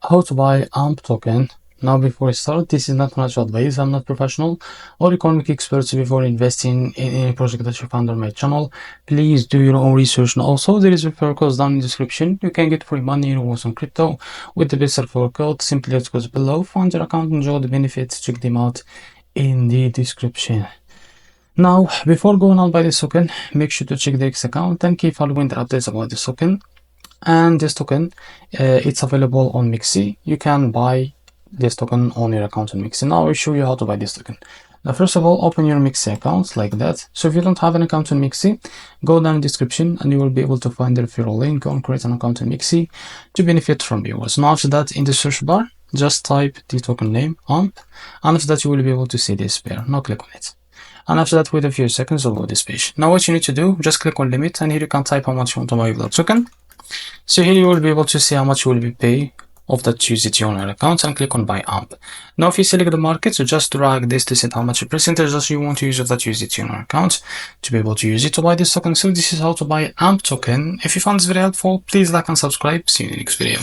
how to buy AMP token. Now before I start, this is not financial advice. I'm not professional or economic experts. Before investing in any project that you found on my channel, please do your own research. And also there is a referral code down in the description. You can get free money in some crypto with the best referral code. Simply it goes below, find your account, enjoy the benefits, check them out in the description. Now before going on by this token, make sure to check the X account and keep following the updates about this token. And this token, it's available on MEXC. You can buy this token on your account on MEXC. Now I'll show you how to buy this token. Now first of all, open your MEXC account like that. So if you don't have an account on MEXC, go down in the description and you will be able to find the referral link. Go and create an account on MEXC to benefit from viewers. Now after that, in the search bar, just type the token name AMP, and after that you will be able to see this pair. Now click on it. And after that, wait a few seconds to load this page. Now what you need to do, just click on limit, and here you can type how much you want to buy with that token. So here you will be able to see how much you will be pay of that USDT on your account, and click on buy AMP. Now if you select the market, so just drag this to set how much percentage that you want to use of that USDT on your account to be able to use it to buy this token. So this is how to buy AMP token. If you found this very helpful, please like and subscribe. See you in the next video.